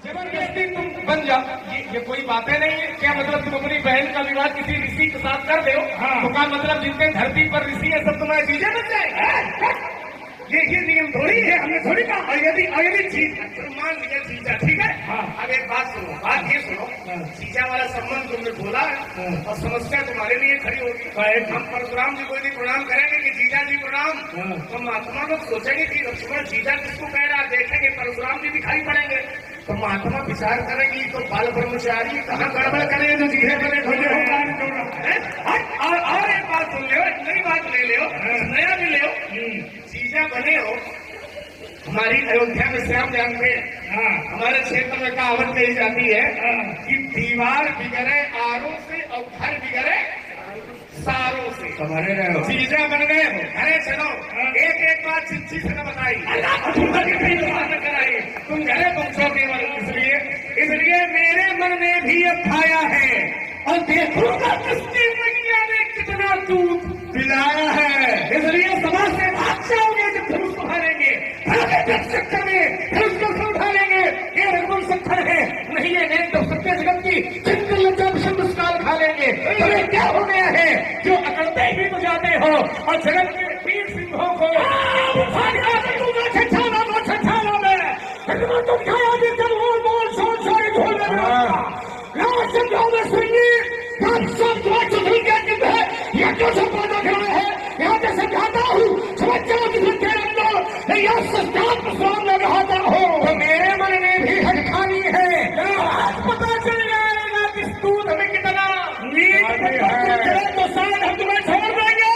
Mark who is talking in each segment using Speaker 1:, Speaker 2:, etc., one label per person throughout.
Speaker 1: जबरदस्ती तुम बन जाओ, ये कोई बातें नहीं है। क्या मतलब तुम अपनी बहन का विवाह किसी ऋषि के साथ कर दो? हाँ। तो क्या मतलब जितने धरती पर ऋषि है सब तुम्हारे जीजे बन जाए? ये नियम थोड़ी है, हमने थोड़ी कहा। और यदि मान लिया जीजा, ठीक है। हाँ। अब एक बात सुनो, बात ये सुनो, जीजा वाला संबंध तुमने बोला है और समस्या तुम्हारे लिए खड़ी होगी। हम परशुराम जी को यदि प्रणाम करेंगे कि जीजा जी प्रणाम, तो महात्मा लोग सोचेंगे कि लक्ष्मण जीजा किसको कह रहा है, देखेंगे परशुराम जी दिखाई पड़ेंगे, तो महात्मा विचार करेंगे तो बाल ब्रह्मचारी कहाँ गड़बड़ करे जो जीजे बने खोजे हो। और एक बात सुन लो, नई बात ले लो, नया भी ले जीजा बने हो। हमारी अयोध्या में श्याम जानते हैं, हमारे क्षेत्र में कहावत कही जाती है कि दीवार बिगड़े आरों से और घर बिगड़े सारों से। हमारे जीजा बन गए हो, अरे चलो एक एक बात चिट्ठी से न बताई, कराई तुम घरे पहुंचो केवल इसलिए मेरे मन में भी अब आया है और देखूंगा किसकी मैया ने कितना दूध पिलाया है। इसलिए समाज से भाग जाओगे जब फिर उसको हारेंगे, चक्कर में फिर उसको उठा लेंगे। ये रघुवंश शक्कर है, नहीं ये नहीं तो सत्य जगत की चिंतन लज्जा विषम खा लेंगे। तुम्हें क्या हो गया है जो अकड़ते ही तो जाते हो और जगत के वीर सिंहों को यहाँ से समझाता हूँ, समझ जाओ लगाता हो तो मेरे मन में भी हटखानी है। आज पता चल जाएगा कि स्तूत हमें कितना तो शायद हम तुम्हें छोड़ देंगे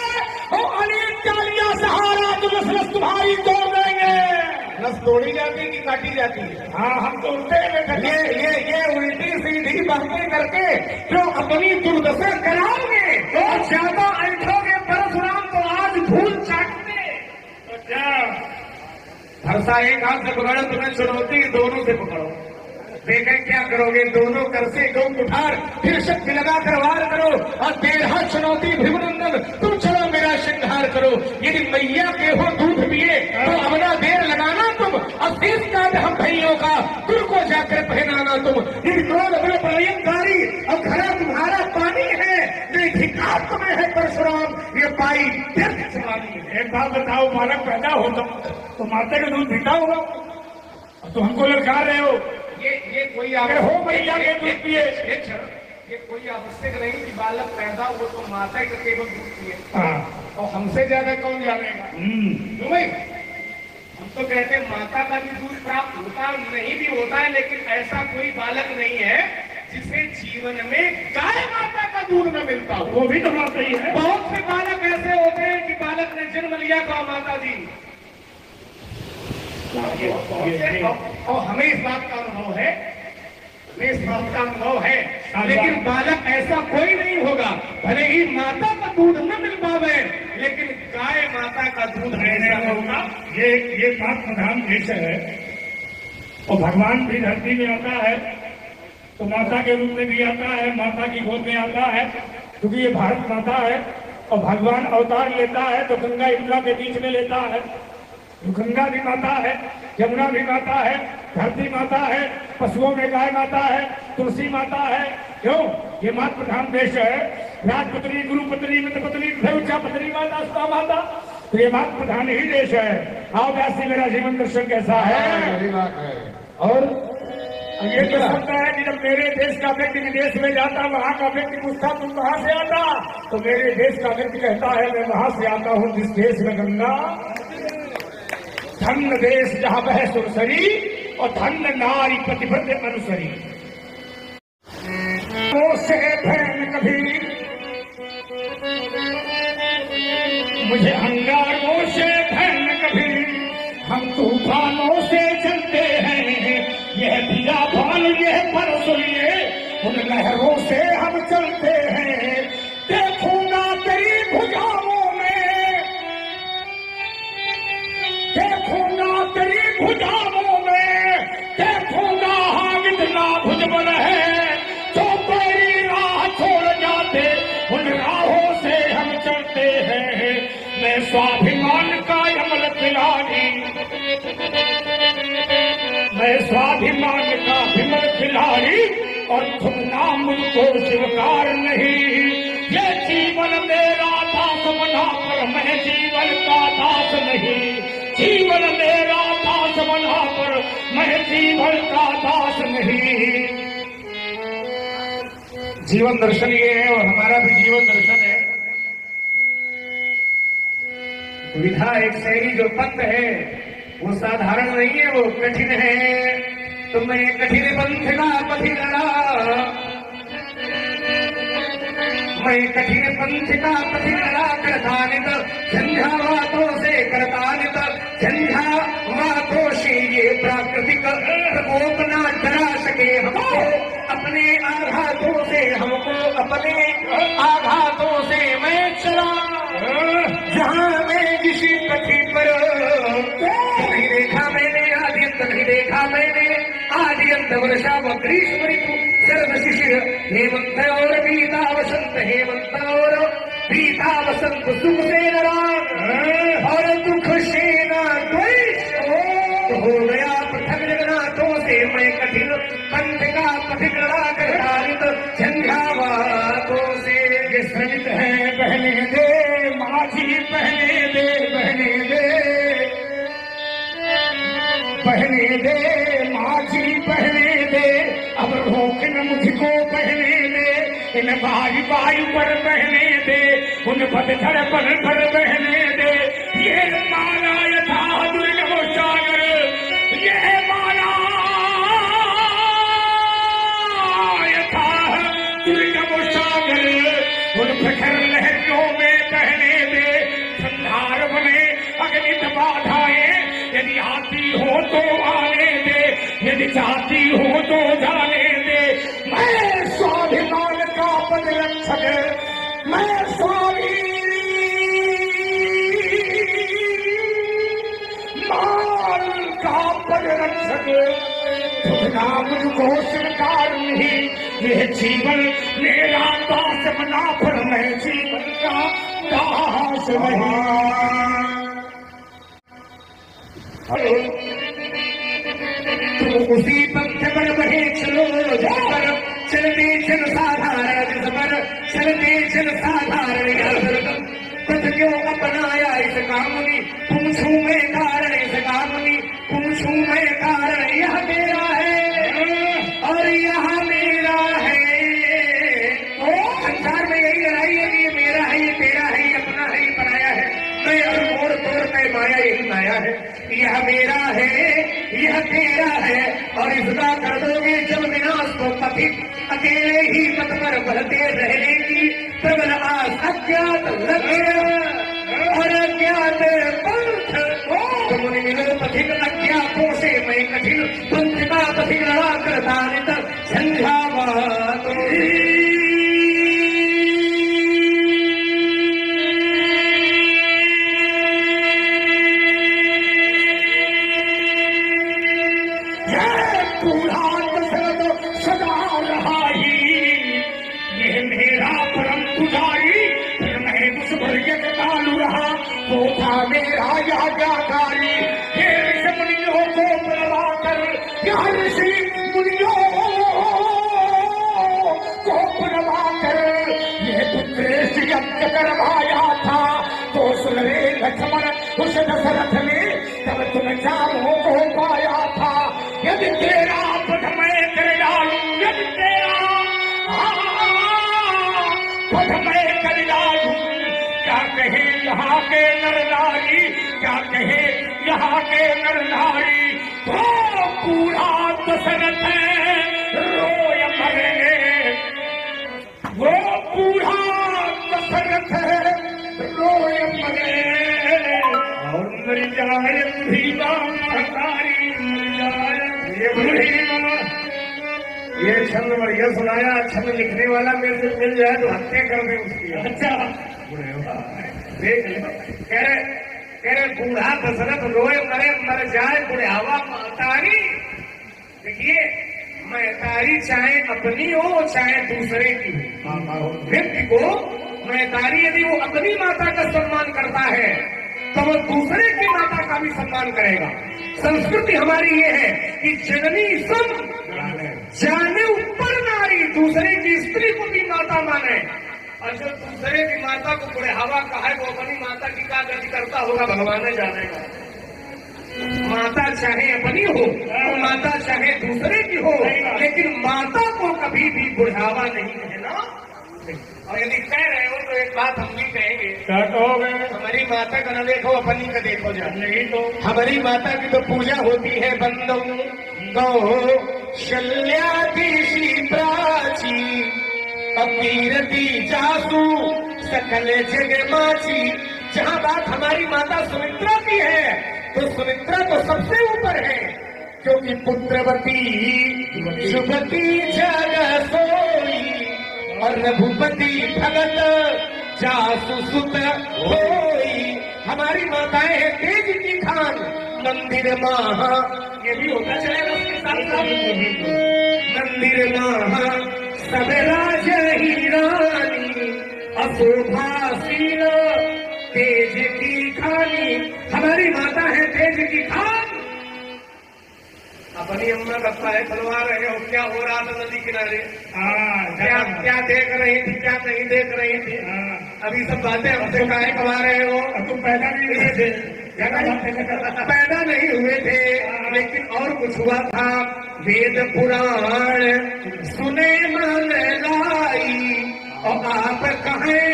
Speaker 1: और अनेक चालियां सहारा तुम नस तुम्हारी तोड़ देंगे। नस तोड़ी जाती कि काटी जाती है? हाँ, हम तोड़ते हैं। ये उल्टी सीधी बातें करके जो अपनी दुर्दशा कराओगे तो ज्यादा ऐठोगे परशुराम तो आज भूल चाटते। तो क्या भरसा एक हाथ से पकड़ो, तुम्हें चुनौती दोनों से पकड़ो, देखें क्या करोगे। दोनों कर से गौ कुठार फिर शक्ति लगाकर वार करो और तेरह चुनौती भीमनंदन तुम चलो मेरा श्रृंगार करो। यदि मैया के हो दूध पिए तो अपना देर लगाना तुम और शेष काट हम भाइयों का गुरु को जाकर पहनाना तुम। यदि क्रोध अपने प्रलयकारी और घड़ा तुम्हारा पानी है, अधिकार तुम्हें है परशुराम, ये पाई व्यर्थ सवारी है। एक बात बताओ, बालक पैदा होता तो माता का दूध पीता होगा, तो हमको ललकार रहे हो ये कोई हो मैया के दूध पिए। ये कोई आवश्यक नहीं कि बालक पैदा हो तो माता का केवल दूध पिए, और हमसे ज्यादा कौन जानेगा। भाई हम तो कहते हैं माता का भी दूध प्राप्त होता नहीं भी होता है, लेकिन ऐसा कोई बालक नहीं है जिसे जीवन में गाय माता का दूध न मिलता हो। वो भी तो बात सही है। बहुत से बालक ऐसे होते हैं कि बालक ने जन्म लिया कहा माता जी, और हमें इस बात का अनुभव है, लेकिन बालक ऐसा कोई नहीं होगा, भले ही माता का दूध न मिल पावे लेकिन गाय माता का दूध ऐसा होगा। ये बात प्रधान देश है और भगवान भी धरती में आता है तो माता के रूप में भी आता है, माता की गोद में आता है, क्योंकि ये भारत माता है और भगवान अवतार लेता है तो गंगा यमुना के बीच में लेता है। गंगा भी माता है, यमुना भी माता है, धरती माता है, पशुओं में गाय माता है, तुलसी माता है। क्यों? ये मात प्रधान देश है। राजपत्नी, गुरुपत्नी, मित्रपत्नी, उच्चा पत्नी माता, स्था माता, तो ये मात प्रधान ही देश है। आओ व्यासी, मेरा जीवन दर्शन कैसा है? और ये तो सकता है कि जब मेरे देश का व्यक्ति विदेश में जाता, वहाँ का व्यक्ति पूछता तुम कहाँ से आता, तो मेरे देश का व्यक्ति कहता है मैं वहाँ से आता हूँ जिस देश में गंगा, धन्य देश जहाँ बह सुरसरी और धन्य नारी प्रतिपद्य अनुसरी। से बहन कभी मुझे अंगारों से बहन कभी, हम तूफानों से चलते हैं, यह बियाबान यह परसुलिए, उन लहरों से हम चलते हैं। देखूंगा तेरी भुजाओं में, देखूंगा तेरी भुजाओं में, देखूंगा हाँ कितना भुजबल है, जो तेरी राह छोड़ जाते उन राहों से हम चलते हैं। मैं स्वाभिमान का अमल खिलाड़ी, मैं स्वाभिमान का लाड़ी और तुम नाम मुझको स्वीकार नहीं। ये जीवन मेरा दास बना पर मैं जीवन का दास नहीं। जीवन मेरा दास बना पर मैं जीवन का दास नहीं। जीवन दर्शन ये है और हमारा भी जीवन दर्शन है। विधा एक शैली जो पंथ है वो साधारण नहीं है, वो कठिन है। तुमने कठिन पंथ का पथि लड़ा, मैं कठिन पंथ का पथि लड़ा, करतानित झंझावातों से करतानित झंझावातों से ये प्राकृतिक प्रकोप ना डरा सके हमको अपने आघातों से, हमको अपने आघातों से। मैं चला जहां मैं किसी पथि पर नहीं देखा मैंने आदि अंत, नहीं देखा मैंने आदि अंत। वर्षा व ग्रीष्म ऋतु शरद शिशिर हेमंत और बीता वसंत, हेमंत और बीता वसंत। सुख से नारायण और दुख से ना द्वेष हो गया पृथक जगन्नाथों से। मैं कठिन पंथ का पथिक लड़ा करतानित झंझावातों से। ये सरित है बहने दे माझी, बहने दे बहने दे बहने दे माझी, बहने दे अब रोक न मुझको बहने दे। इन वायु वायु पर बहने दे, उन पतझड़ पर बहने दे। ये माला यथा दुर्गम सागर, ये माला यथा दुर्गम सागर, उन प्रखर लहरियों में बहने दे। संहार बने अगणित बाधाएं, यदि आती हो तो आने दे, यदि चाहती हो तो जाने दे। मैं स्वाभिमान का पद रक्षक, मैं स्वाभिमान का पद रक्षक, खुदा मुझको स्वीकार नहीं। यह जीवन मेरा दास बना पर मैं जीवन का दास नहीं। तुम उसी पंथ पर बहे चलो जिस पर चलते चल साधारण, जिस पर चलते चल साधारण। पथ क्यों अपनाया इस कामनी, पूछू मैं कारण इस कामनी, पूछू मैं कारण। यह मेरा है और यह मेरा है। संसार में यही लड़ाई है कि ये मेरा है, ये तेरा है, ये अपना है, ये पराया है। मैं और मोड़ तोड़ के माया, यही माया है। यह मेरा है, यह तेरा है और इसका कर दोगे जब विनाश तो पथिक अकेले ही पथ पर बढ़ते रहने की प्रबल आस। अज्ञात और अज्ञात पंथ तुम मिलो पथिक अज्ञातों से। मैं कठिन पंथ का पथिक लड़ा करतानित झंझावातों से। मेरा याज्ञाकारी हे ऋषि मुनियों को बुलवाकर, या ऋषि मुनियों को बुलवाकर ये पुत्र यज्ञ करवाया था। तो सुन रे लक्ष्मण उस दशरथ ने तब तुम चारों को पाया था। यदि तेरा पथ मैं कर डालूं, यदि तेरा पथ मैं कर डालूं, क्या कहे यहाँ के नर नारी, क्या कहे यहाँ के नर नारी। वो पूरा दशरथ रोय मरेंगे, वो पूरा दशरथ रोय मरे और मर जाए बुढ़ी महतारी, मर जाए ये बुढ़ी माँ। ये छंद बढ़िया सुनाया। छंद लिखने वाला मेरे से मिल जाए तो हत्या कर दे उसकी। अच्छा देख कह रहे बूढ़ा दशरथ रोए मरे, मर जाए बुढ़ावा महतारी। देखिए महतारी चाहे अपनी हो चाहे दूसरे की हो, व्यक्ति को महतारी यदि वो अपनी माता का सम्मान करता है तो वो दूसरे की माता का भी सम्मान करेगा। संस्कृति हमारी ये है कि जननी सम जाने ऊपर नारी दूसरे की स्त्री को भी माता माने, और जो दूसरे की माता को बुढ़ावा कहा है वो अपनी माता की क्या गति करता होगा भगवान ने जानेगा। माता चाहे अपनी हो, माता चाहे दूसरे की हो, लेकिन माता को कभी भी बुढ़ावा नहीं कहना। और यदि कह रहे हो तो एक बात हम भी कहेंगे।
Speaker 2: क्या कहोगे?
Speaker 1: हमारी माता का न देखो अपनी का देखो जा।
Speaker 2: नहीं तो
Speaker 1: हमारी माता की तो पूजा होती है बंदों गौ शल्याधीशी प्राची अकीरती जासू सकल जग माची। जहाँ बात हमारी माता सुमित्रा की है तो सुमित्रा तो सबसे ऊपर है, क्योंकि पुत्रवती शुभती जग सोई और रघुपति भगत जासु सुत होई। हमारी माताएं हैं तेज की खान मंदिर महा, ये भी होता चलेगा उसके साथ साथ मंदिर महा सब राज ही रानी अशोभासीन तेज की खानी। हमारी माता है तेज की खान। अपनी अम्मा बप्पा है खलवा रहे हो, क्या हो रहा था नदी किनारे? क्या देख रही थी, क्या नहीं देख रही थी? अभी सब बातें हमसे काहे कमा रहे हो?
Speaker 2: तुम पैदा नहीं हुए थे,
Speaker 1: पैदा नहीं हुए थे, लेकिन और कुछ हुआ था। वेद पुराण सुने मन लाई और आप कहें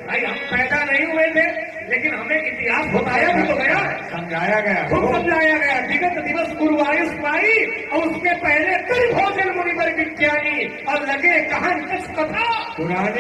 Speaker 1: भाई हम पैदा नहीं हुए थे, लेकिन हमें इतिहास बताया भी तो गया,
Speaker 2: समझाया गया,
Speaker 1: खूब समझाया गया। विगत दिवस गुरुवायुष पाई और उसके पहले कई भोजन मुनि पर विज्ञानी और लगे कहानी कथा।
Speaker 2: पुराने